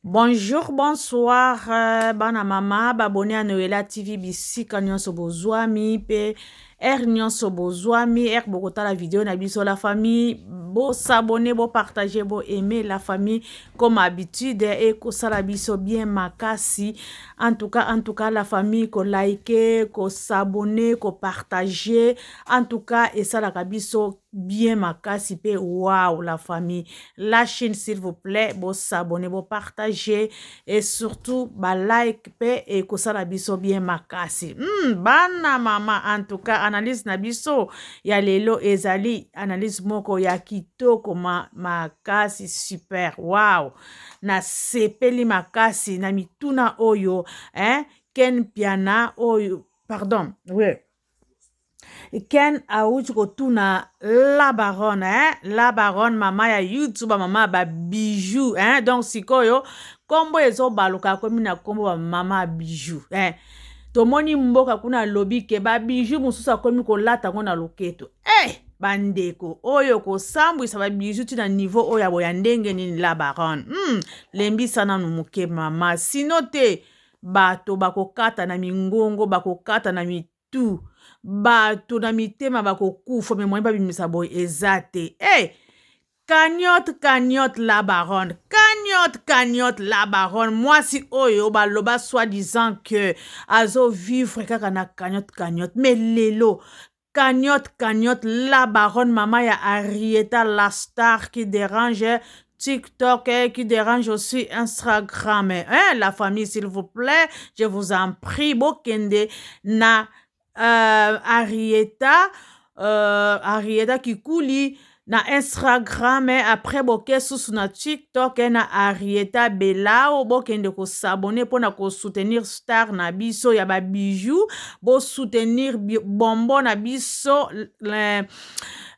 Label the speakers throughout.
Speaker 1: Bonjour, bonsoir, bana mama, babone à Noëlla TV bisika nyonso bozwami pe nyonso bozwami bokota la vidéo na biso la famille bo s'abonner, bo partager, bo aimer la famille comme habitude et ko sala biso bien makasi. En tout cas la famille ko liker, ko s'abonner, ko partager. En tout cas et ça la biso bien makasi pe wow la famille. La chaîne s'il vous plaît, bo s'abonner, bo partager et surtout ba like pe et ko sala biso bien makasi. Bana mama en tout cas analyse na biso ya lelo ezali analyse moko ya kitoko makasi super wow na sepeli makasi na mituna oyo Ken Piana oyo pardon oui Ken auti kotuna la baronne mama ya YouTube mama ba bijou donc sikoyo kombo ezo baluka komi na kombo ba mama bijou tomoni mboka kuna lobi ke ba bijou mususu akomi kolata ngo na loketo bandeko oyo kosambwisa ba bijou tina niveau oyo aboya ndenge nini la baronne lembisa nanu muke mama sino te bato bakokata na mingongo bakokata na mitu bato na mitema bakokufa me moyen babimisa boye eza te Cagnotte la baronne. Cagnotte la baronne. Moi si oyo baloba soi-disant que azo vivre kaka na cagnotte. Mais lelo cagnotte la baronne mama ya Arieta la star qui dérange TikTok qui dérange aussi Instagram. La famille s'il vous plaît, je vous en prie bokende na Arieta Kikuli na Instagram après boke susu na TikTok na Arieta Belao bokende ko s'abonner pona ko soutenir star na biso ya ba bijou bo soutenir bombo na biso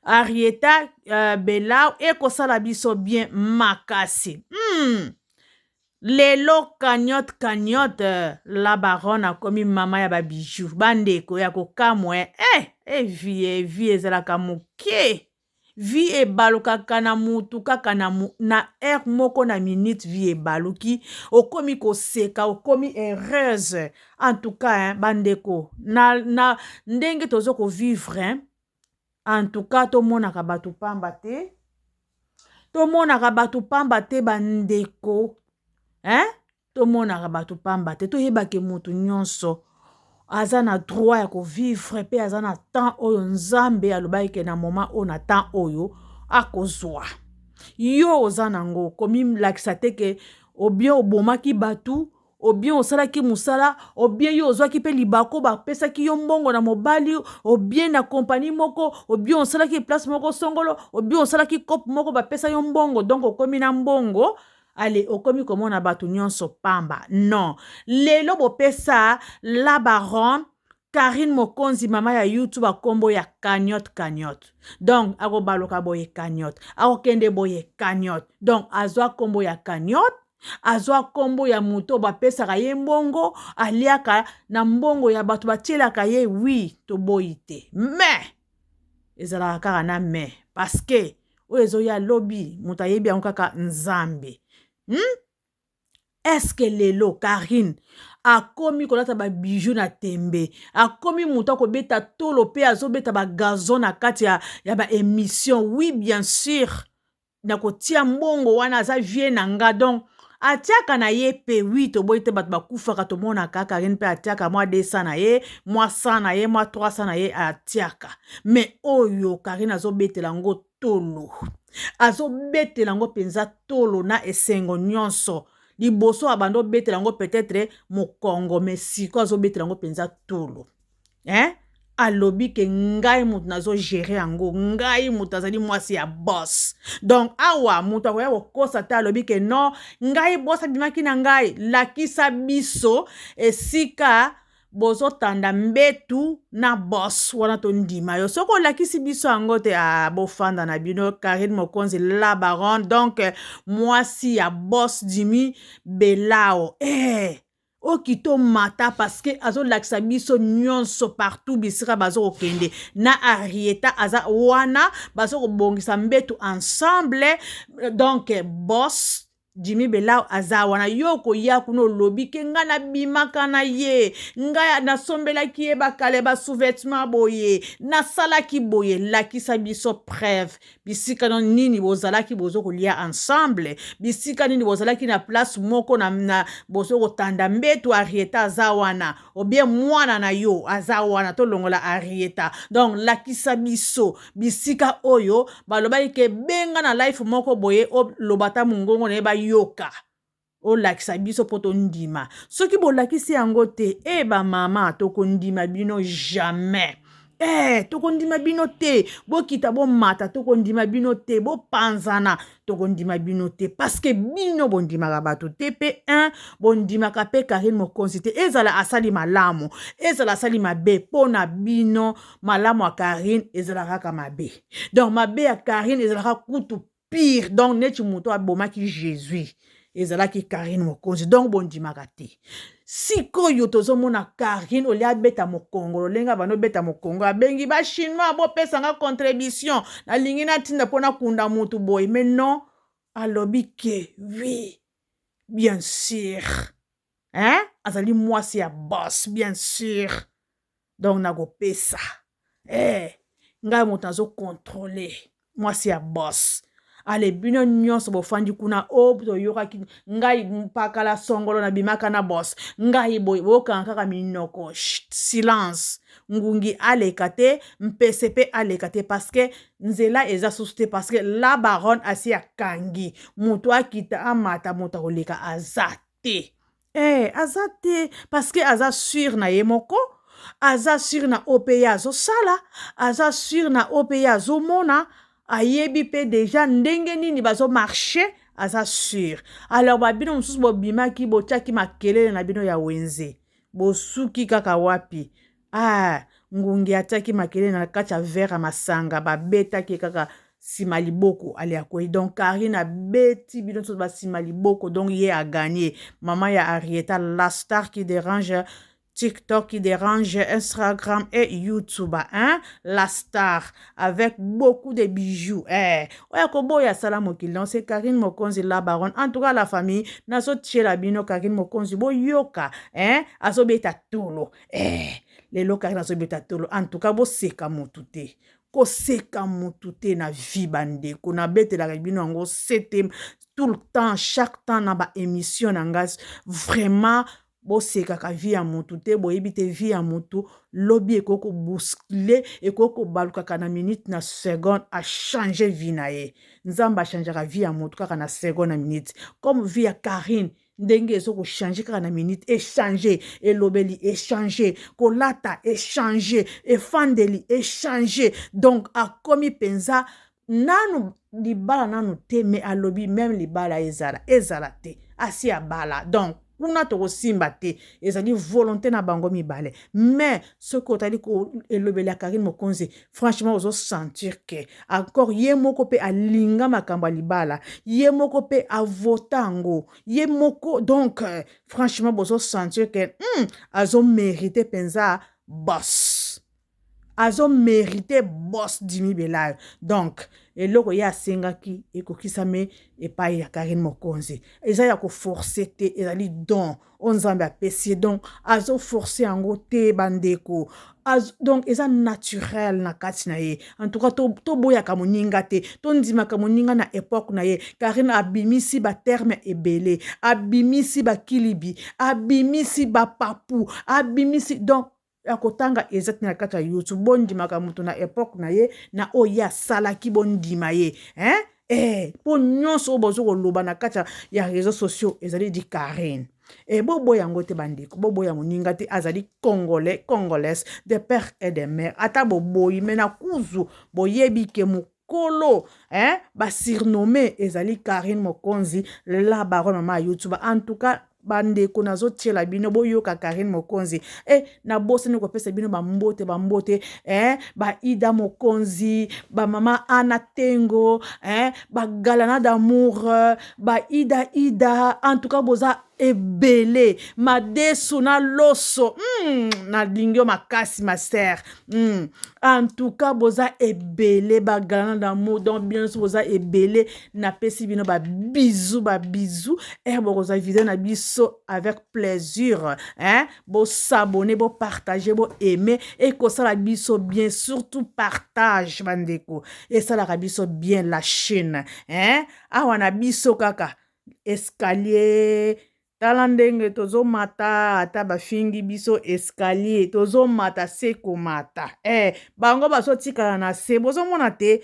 Speaker 1: Arieta Belao et ko sala biso bien makasi lelo cagnotte la baronne akomi mama ya ba bijou bandeko ya kokamwe vie ezalaka moke vie ebalukaka na mutu kaka na heure moko na minute vie ebaluki okomi koseka okomi heureuse en tout cas bandeko na ndenge tozo ko vivre en tout cas tomonaka bato pamba te bandeko tomonaka bato pamba te toyebake mutu nyonso aza na droit ya kovivre pe aza na temps oyo nzambe alobaki ke na moment oyo na temps oyo akozwa yo oza nango komi lakisa te ke obien obomaki batu obien osalaki musala obien yo ozwaki pe libako bapesaki yo mbongo na mobali obien na kompani moko obien osalaki place moko songolo obien osalaki kope moko bapesa yo mbongo donc okomi na mbongo ale okomi komona bato nyonso pamba non lelo bopesa la baronne Karine Mokonzi mama ya YouTube akombo ya cagnotte donc akobaloka boye cagnotte akokende boye cagnotte donc azwa kombo ya cagnotte azwa kombo ya muto bapesaka ye mbongo aliaka na mbongo ya bato batielaka ye oui toboyi te mais ezalaka kaka na mais parce que oyo ezoya lobi moto ayebi yango kaka nzambe Est-ce que lelo Karine akomi kolata ba bijou na tembe akomi muto akobeta tolo pe azobeta ba gazon na kati ya ba émission oui bien sûr na kotia mbongo wana aza vie na nga donc atiaka na ye pe oui toboyi te bato bakufaka tomona kaka Karine pe atiaka mwa 200 na ye mwa 100 na ye mwa 300 na ye atiaka mais oyo Karine azobetela ngo tolo azobetela ngo penza tolo na esengo nyonso liboso abando betela ngo peut-être mokongo mais siko azobetela ngo penza tolo alobi ke ngai mutu nazo gérer yango ngai mutu azali mwasi ya boss donc awa mutu akoya kokosa te alobi ke non ngai boss abimaki na ngai lakisa biso esika bozotanda mbetu na boss wana tondima yo soko lakisi biso yango te bofanda na bino Karine Mokonzi la baronne donc mwasi ya boss Jimmy Belao okito mata parce que azo lakisa biso nyonso partout bisika bazo okende na Arieta aza wana bazo kobongisa mbetu ensemble donc boss Jimmy Bela azawana yoko ya kuno lobi ke nga na bimaka na ye nga na sombela ki e bakale ba sous-vêtement boye na sala ki boye lakisa biso preuve bisika non nini bozala ki bozo kolia ensemble bisika nini bozala ki na place moko na bozo kotanda mbeto Arieta azawana ou bien mwana na yo azawana to longola Arieta donc lakisa biso bisika oyo baloba ke benga na life moko boye o lobata mungongo na ba yoka o lakisa biso poto ndima soki bo lakisi yango te ba mama toko ndima bino jamais toko ndima bino te bo kita bo mata toko ndima bino te bo panzana toko ndima bino te parce que bino bo ndima ka bato te pe bo ndima ka pe Karine Mokonzi te ezala asali malamu ezala asali mabe pona bino malamu a Karine ezala kaka mabe donc mabe a Karine ezala ka kutu pire donc neti muto abomaki Jésus ezalaki Karine Mokonzi donc bondimaka te sikoyo tozomona Karine olia beta mokongo lolenga bano beta mokongo abengi ba chinois bopesanga contribution nalingi natinda pona kunda mutu boy mais non alobi ke oui bien sûr azali mwasi ya boss bien sûr donc nakopesa ngai moto azo contrôler mwasi ya boss ale bino nyonso bofandi kuna toyokaki ngai mpakala songolo na bimaka na boss ngai bokanga kaka minoko silence ngungi aleka te mpese pe aleka te parce que nzela eza susu te parce que la baronne asi akangi mutu akita amata mutu akoleka aza te aza te parce que aza sur na ye moko aza sur na opeya azosala aza sur na opeya azomona ayebi pe déjà ndenge nini bazo marché aza sûr alors babino mosusu bobimaki botiaki makelele na bino ya wenze bosuki kaka wapi ngungi atiaki makelele na kati ya verre masanga babetaki kaka sima liboko ali akoyi donc Karine abeti bino mosusu basima liboko donc ye a gagné maman ya Arieta la star qui dérange TikTok qui dérange, Instagram et YouTube, la star, avec beaucoup de bijoux. Oya kobo ya salam okilon, c'est Karine Mokonzi la baronne. En tout cas, la famille, naso tchela bino Karine Mokonzi, bo yoka, aso beta tolo. Les lo Karine aso beta tolo. En tout cas, bo seka motute. Ko seka motute na vibande. Ko na bete la bino ango sete tout le temps, chaque temps na ba émission nangas. Vraiment, bo seka ka vie ya mutu te bo yebite vie ya mutu lobby ekoko bousculer ekoko baluka kana minute na seconde a changer vie na ye nzamba changer ka vie ya mutu kaka na seconde na minute comme vie ya Karine ndenge ezoko changer kaka na minute échanger elobeli échanger kolata échanger efandeli échanger donc akomi penza nanu libala nanu te mais alobi même libala ezala te asi abala donc kuna toko simba te ezali volonté na bango mibale mais ce que otali ko elobeli ya Karine Mokonzi franchement ozo sentir que encore ye moko pe alinga makambo libala ye moko pe avotango ye moko donc franchement bozo sentir que azo mérité penza boss azo mérité boss Jimmy Bela donc eloko ya sengaki ekokisame epai ya Karine Mokonzi eza ya ko forcer te ezali don onzambe apesi donc azo forcer yango te bandeko donc eza naturel na kati na ye en tout cas to boya ka moninga te to ndima ka moninga na époque na ye Karine abimisi ba terme ebele abimisi ba kilibi abimisi ba papu abimisi donc akotanga ezati na kati ya YouTube bondimaka mutu na époque na ye na oya salaki bondima ye po nyonso bozo koloba na kati ya réseaux sociaux ezali di Karine bobo yango te bandeko bobo ya moninga te azali congolaise de père et de mère ata boboyi mena kuzu boyebi ke mokolo ba surnommé ezali Karine Mokonzi la baronne mama YouTube en tout cas bandeko nazo tiela bino boyoka Karine Mokonzi na bosse ne kopesa bino bambote ba Ida Mokonzi ba mama Ana Tengo ba Galana d'amour ba Ida en tout cas boza ebele madesu na loso na lingio makasi ma sœur en tout cas boza ebele bagana d'amour donc bien sûr boza ebele na pesi bino ba bisou boza vidéo na biso avec plaisir bo s'abonner bo partager bo aimer et ko ça la biso bien surtout partage bandeko et ça la biso bien la chaîne awa na biso kaka escalier tala ndenge tozomata ata bafingi biso escalier tozomata se komata bango bazotikala na se bozomona te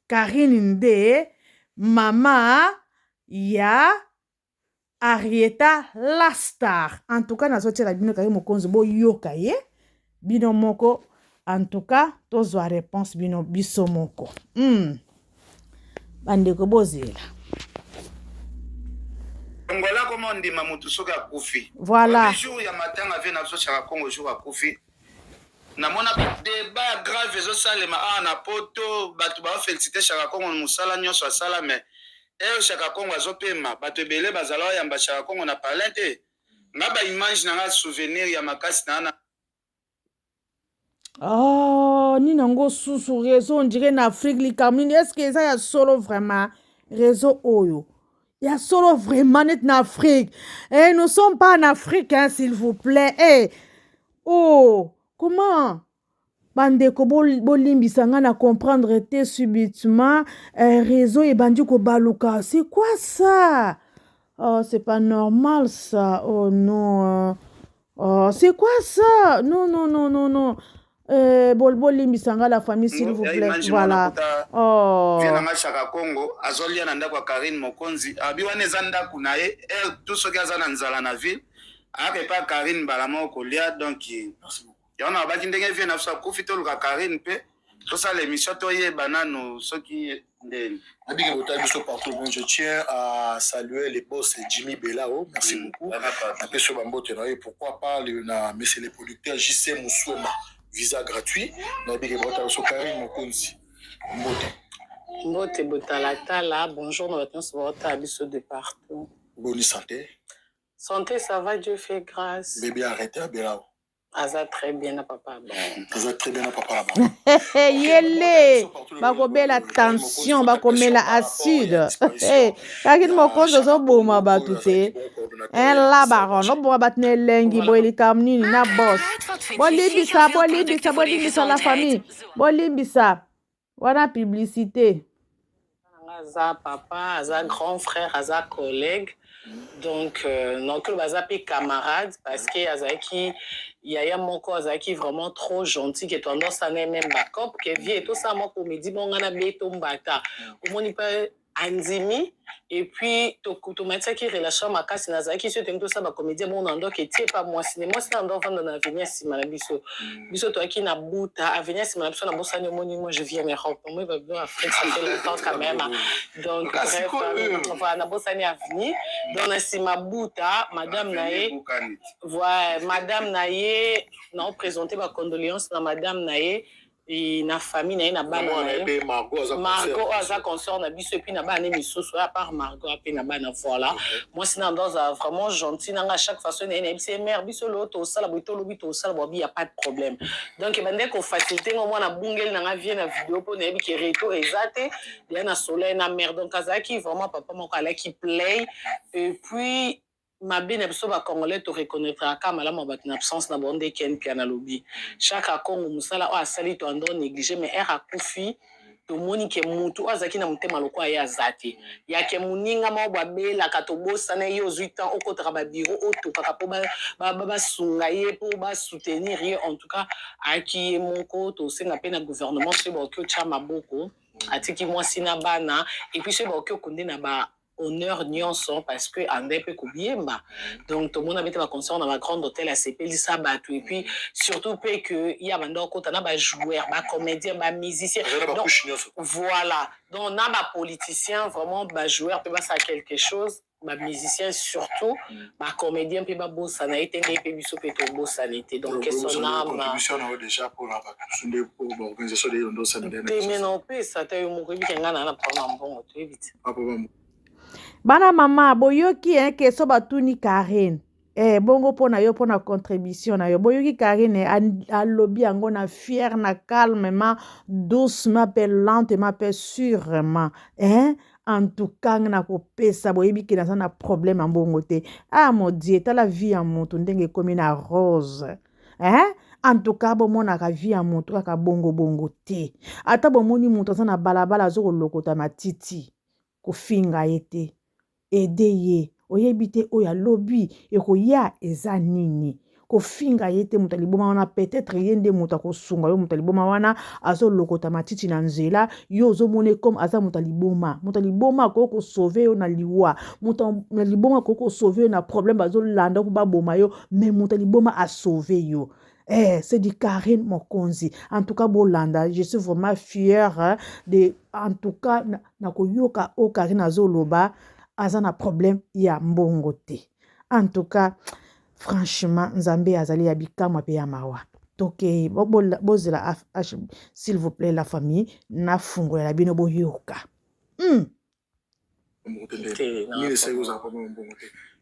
Speaker 1: Karine nde mama ya Arieta la star en tout cas nazotiela bino Karine Mokonzi boyoka ye bino moko en tout cas tozwa réponse bino biso moko bandeko bozela.
Speaker 2: Voilà comment on dit Mamoutou Soka Koufi.
Speaker 1: Voilà.
Speaker 2: Le jour, il y a matin, avec Nabso Charakongo, jour à Koufi. Namona débat grave, les autres salles, na poto, batu ba féliciter Charakongo, Moussala, Nyos, Sala, mais Charakongo, Azopema, batu belé, bazalo, yamba Charakongo, na palente. Naba image, n'a souvenir, yamakasi, nana.
Speaker 1: Oh, ni nango sous réseau, on dirait en Afrique, les camines, est-ce que ça y a solo vraiment réseau Oyo? Il y a solo vraiment net en Afrique. Nous ne sommes pas en Afrique, s'il vous plaît. Oh, comment? Bandeko bolimbisa nga na comprendre te subitement réseau et bandi ko baluka. C'est quoi ça? Oh, c'est pas normal ça. Oh non. Oh, c'est quoi ça? Non. Bolimbisanga la famille s'il vous plaît. Voilà. Oh.
Speaker 2: Viens Chaka Congo, azolia na ndako Karine Mokonzi. Abiwane zanda kunae, tout ce qui a zana nzala na ville. Ape pas Karine balamo kolia donc on a baki ndenge vient na sa kufito luka Karine pe. Tout ça l'émission toye banano ce qui
Speaker 3: partout. Je tiens à saluer les boss Jimmy Belao. Merci beaucoup. Pourquoi pas mais les producteurs JC Moussouema. Visa gratuit.
Speaker 4: Mbote Botalatala, bonjour, nous retenons de partout.
Speaker 3: Bonne santé.
Speaker 4: Santé, ça va, Dieu fait grâce.
Speaker 3: Bébé arrêté à Belao.
Speaker 4: Aza très bien à papa.
Speaker 3: Aza très bien à papa.
Speaker 1: Yele, bakobe la tension, bakobe la acide. Karine Mokonzi zo boma batute. La baron, no boa batne lengi boeli kamni na boss. Bolibisa la famille. Bolibisa. Voilà publicité.
Speaker 4: Aza papa, aza grand frère, aza collègue. Donc, non que le bazapi camarade, parce que Azaki, il y a mon corps Azaki vraiment trop gentil, qui est tendance à n'aimer même backup, qui vient tout ça, moi, pour me dire, bon, on a béton bata. Au moins, il peut Anzimi, et puis, tu m'as dit que relation ma casse, Nazaki, sur tout ça, ma comédie, mon endroit qui était pas moi, cinéma, c'est un endroit dans l'avenir, si ma biso. Biso, toi qui n'a bouta, avenir, si ma biso, na bossa, moi, je viens, mais moi, il va bien Afrique, ça fait longtemps quand même. Donc, bref, voilà, na bossa, ni avenir. Donc, si ma bouta, madame Naye, voilà, madame Naye, non, présenter ma condoléance à madame Naye. Et na famille na na bana Margot aza consort na biso et puis na bana misusu à part Margot a na bana voilà moi c'est dans vraiment gentil na chaque façon na c'est mère biso l'autre sala boito lobito sala bobi y a pas de problème donc bande ko faciliter au moins na bungel na vie na vidéo pour na bi reto exacté il na soleil na mère donc azaki vraiment papa mon kala qui play et puis ma bien absolument congolais te reconnaîtra comme la mon absence na bonde ken piana lobby chaque Congo musala o asali to ando négligé mais era kufi to moni ke mutu azaki na mutema lokwa ya zate ya ke muninga mo babela katobosa na yo 8 ans okotaka ba bureau otoka po ba sunga ye po ba soutenir ye en tout cas aki moko to senga pe na gouvernement se bo ko chama boko atiki moi sina bana et puis se bo ko konde na ba honneur nyonso parce que andé peut kobiemba donc tout le monde avait ma concert dans ma grande hôtel à CP Lisabatu et puis surtout que il y a maintenant quand on a ba joueur ba comédien ba musicien donc voilà donc on a ba politicien vraiment ba joueur peut pas ça quelque chose ba musicien surtout ba comédien peut pas bossa na été des peu biso peut bossa n'était donc son âme
Speaker 3: contribution déjà pour l'organisation des
Speaker 4: mais non peut ça t'as eu mon qui ngana na pas bon tu vite
Speaker 1: Bana mama boyoki ke so batuni Karine. Bongo pona yo pona contribution na yo. Boyoki Karine alobi yango na fier na calmement, doucement, pe lentement, pe sûrement. En tout cas na kopesa boyebi ke na problème en bongo te. Ah mon Dieu, ta la vie en moto ndenge komi na rose. En tout cas bomona ka vie en moto ka bongo bongo te. Ata bomoni moto na balabala zo lokota matiti. Kofinga ete. Ede ye oyebi te oya lobi ekoya eza nini kofinga ye te mutu aliboma wana peut-être ye nde mutu akosunga yo mutu aliboma wana azolokota matiti na nzela yo ozomone comme aza mutu aliboma akoki kosauve yo na liwa mutu aliboma akoki kosauve yo na problème bazolanda po baboma yo mais mutu aliboma asauve yo. C'est du Karine Mokonzi. En tout cas, Bolanda, je suis vraiment fière de, en tout cas, na koyoka o Karine azoloba azana problème ya mbongo te. En tout cas, franchement, Nzambe azali ya bikamwa pe ya mawa. Donc, bozela s'il vous plaît la famille, na fungo ya bino boyoka.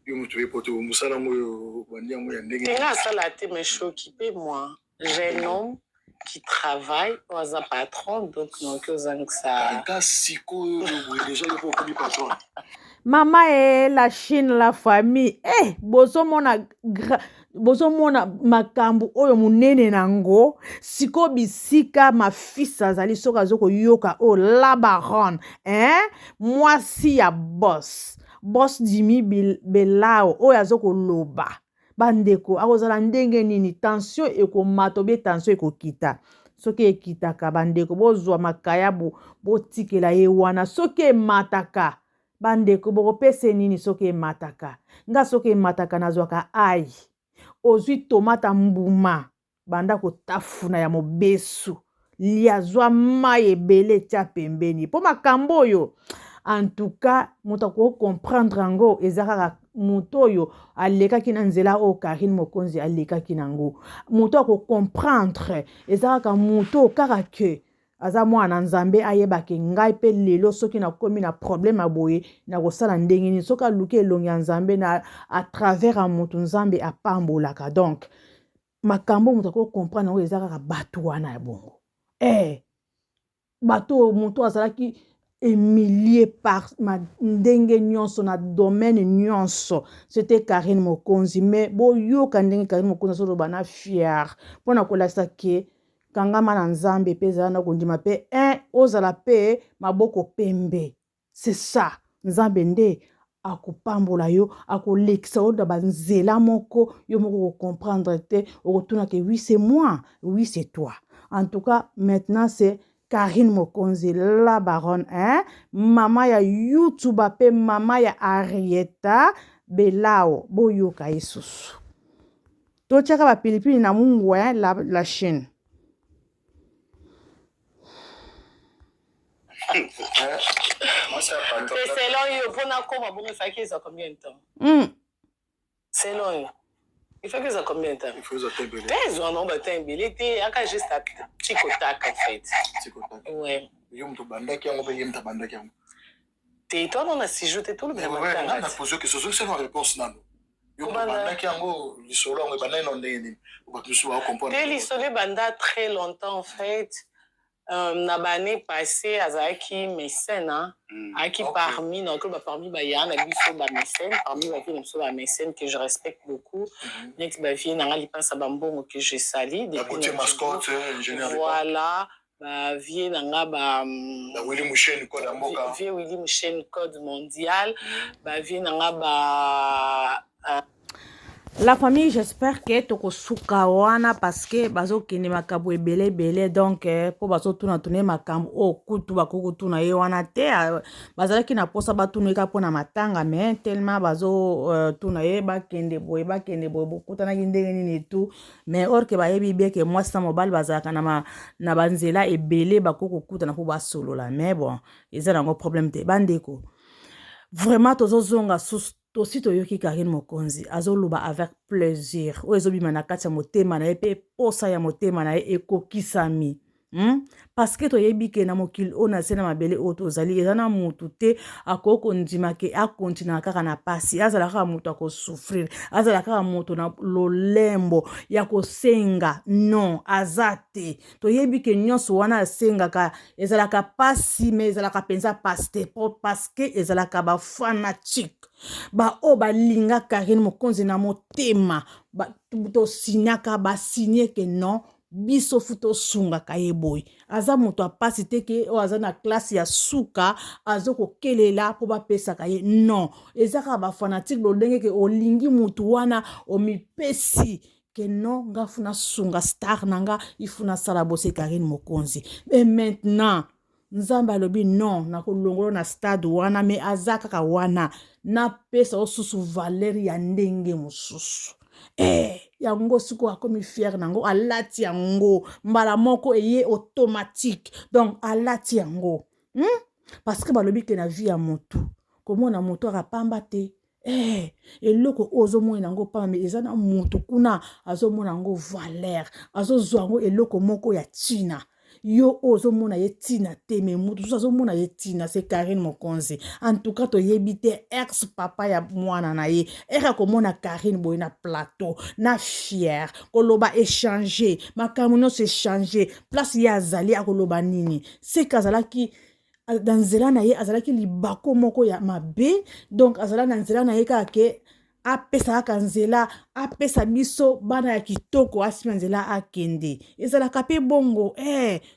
Speaker 4: J'ai un homme qui travaille dans un patron, donc non que ça.
Speaker 1: Maman la Chine, la famille. Bozomona makambu oyo munene nango. Siko bisika ma fils azali soka zoko yoka o la baronne. Mwasi ya boss. Boss Jimmy Belao oyo azoko loba. Bandeko akozala ndenge nini tension eko matobe tension eko kita. Soki ekitaka bandeko bozwa makaya botikela ye wana soki mataka. Bandeko bokopese nini soki mataka. Nga soki mataka nazwaka ai. Ozwi tomata mbuma. Banda kotafuna ya mobesu. Liazwa mai ebele tia pembeni. Po makambo yo. En tout cas, mutako comprendre ngo ezaka muto yo aleka kina nzela o Karine Mokonzi aleka kinango. Muto ko comprendre ezaka muto kaka ke aza mwana Nzambe ayebake ngai pe lelo soki na komi na problème aboye na kosala ndenge ni soka luke elongi ya Nzambe na à travers a mutu Nzambe apambolaka. Donc makambo mutako comprendre ngo ezaka bato wana ya bongo. Bato muto azalaki humilié par ma ndenge nyonso na domaine nyonso. C'était Karine Mokonzi. Mais bo yo kandenge Karine Mokonzi so bana fier. Pona kolasa ke kangama na Nzambe pe za na kondima pe ozala pe maboko pembe. C'est ça. Nzambe nde akopambola yo akolekisa o da banzela moko yo moko comprendre te okotuna ke oui c'est moi, oui c'est toi. En tout cas, maintenant c'est Karine Mokonzi, la baronne, Mama ya YouTube, pe mama ya Arieta, Belao, boyoka Yesusu. To chaka ba pilipili na mungu, la Chine.
Speaker 4: Selon yo, pour na koma bon, il faut qu'ils aient combien de temps? Selon yo. Il faut qu'ils aient combien de temps?
Speaker 3: Il faut qu'ils aient belé.
Speaker 4: Ils ont un belé, il y a juste un petit contact en fait.
Speaker 3: Petit contact.
Speaker 4: Ouais.
Speaker 3: Yom to bandaki yango be yem ta bandaki yango.
Speaker 4: T'es toi on a si jeté tout le monde.
Speaker 3: Ouais, on a posé que c'est une réponse nano. Yom to bandaki yango lisolo ngo banai no ndenge. On va plus voir comprendre.
Speaker 4: Dès lisolo banda très longtemps en fait. N'abane passé azaki mécène qui parmi donc parmi bayan la biso ba mécène parmi la vie biso ba mécène que je respecte beaucoup next ba vie na ngali pense bambongo que je sali
Speaker 3: depuis mascotte ingénieur
Speaker 4: voilà ba vie na ba
Speaker 3: Willy Mouchen code mboka
Speaker 4: vie Willy Mouchen code mondial ba vie na ba
Speaker 1: La famille, j'espère que tu as wana parce que bazo kene makabo ebele donc po bazo tuna tune makambo o kutu bakoko tuna ye wana te bazala ki na posa batunu ka pona matanga mais tellement bazo tuna ye bakende boye bokutana kindenge nini tout mais or que bayebi be que moi ça mobile bazala na banzela ebele bakoko kutana po basolola mais bon ezala ngo problème te bandeko vraiment tozozonga aussi toyoki Karine Mokonzi azoluba avec plaisir o ezobima na kati ya motema na ye pe posa ya motema na ye ekokisami parce que toyebi ke na mokili o na se na mabele o tozali eza na mutu te akoko ndima ke akontinua kaka na pasi azala kaka mutu akosouffrir azala kaka mutu na lolembo ya kosenga non aza te toyebi ke nyonso wana asengaka ezalaka pasi me ezalaka penza pasi te parce que ezalaka bafanatique o balinga Karine mokonzi na motema tosignaka basigné ke non biso futo sungaka ye boy aza moto apasi te ke o aza na classe ya suka azokokelela po bapesaka ye non ezaka bafanatique lolenge ke olingi mutu wana omipesi ke non nga funa sunga star nanga ifuna sala bose Karine mokonzi mais maintenant nzambe alobi non nakolongolo na stade wana me aza kaka wana napesa osusu valeur ya ndenge mosusu yango siko akomi fier nango alati yango mbala moko eye automatique donc alati yango parce que balobi ke na vie ya motu komona motu akapamba te eloko ozomona nango pamba me eza na motu kuna azomona nango valeur azozwa yango eloko moko ya tina yo ozomona ye tina te me mutu so azomona ye tina c'est Karine mokonzi en tout cas toyebi te ex papa ya mwana na ye komona Karine boye na plateau na fier koloba échanger makambo nyonso échanger place ye azali akoloba nini c'est kazalaki na nzela na ye azalaki libako moko ya mabe donc azala na nzela na ye kaka ke apesa kaka nzela apesa biso bana ya kitoko asima nzela akende ezalaka pe bongo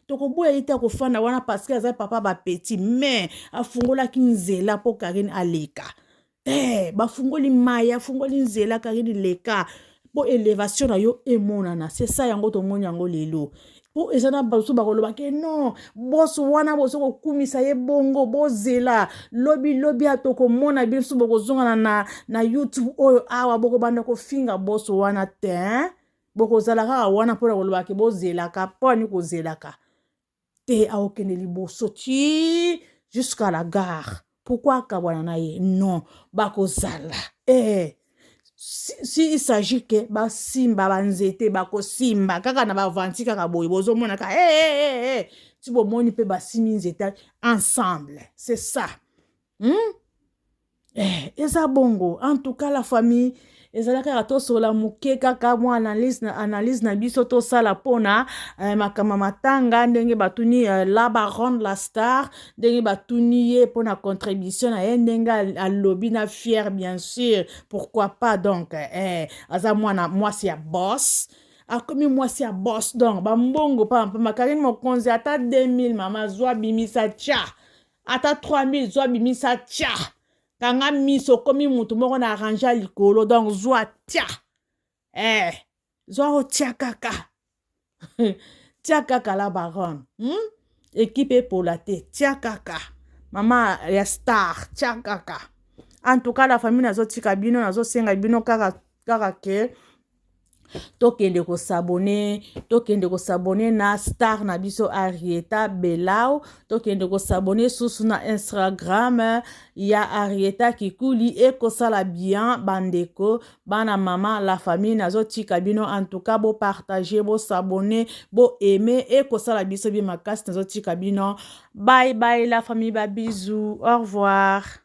Speaker 1: tokoboya ye te akofanda wana parce que azali papa bapeti mais afungolaki nzela po Karine aleka bafungoli mai afungoli nzela Karine leka po élévation na yo emonana c'est ça yango tomoni yango lelo po ezana baso bakoloba ke non boss wana boso kokumisa ye bongo bozela lobi atoko mona biso bokozonga na YouTube oyo awa boko banda ko finga boss wana te bokozala kaka wana pona koloba ke bozelaka poni kozelaka te aokende liboso ti jusqu'à la gare pourquoi kabwana na ye non bakozala si il s'agit que basimba banzete bakosimba kaka na bavanti kaka boye bozomona ka ti bomoni pe basimi nzete ensemble c'est ça eza bongo en tout cas la famille ezalaka tosola muke kaka mwa analyse na biso tosala pona makama matanga ndenge batuni la baronde la star ndenge batuni ye pona contribution na ye ndenge alobi na fier bien sûr pourquoi pas donc aza mwana mwasi ya boss akomi mwasi ya boss donc bambongo pamba Karine mokonzi ata 2000 mama zwa bimisa tia ata 3000 zwa bimisa tia kanga miso komi mutu moko na arrangea likolo donc zwa tia zwa tia kaka tia kaka la baronne équipe epola te tia kaka mama ya star tia kaka en tout cas la famille nazotika bino nazosenga bino kaka ke tokende kosabone na star na biso Arieta Belao tokende kosabone susu na Instagram ya Arieta Kikuli ekosala bien bandeko bana mama la famille nazotika bino en tout cas bo partager bo s'abonner bo aimer ekosala biso bi makasi nazotika bino bye bye la famille ba bisous au revoir.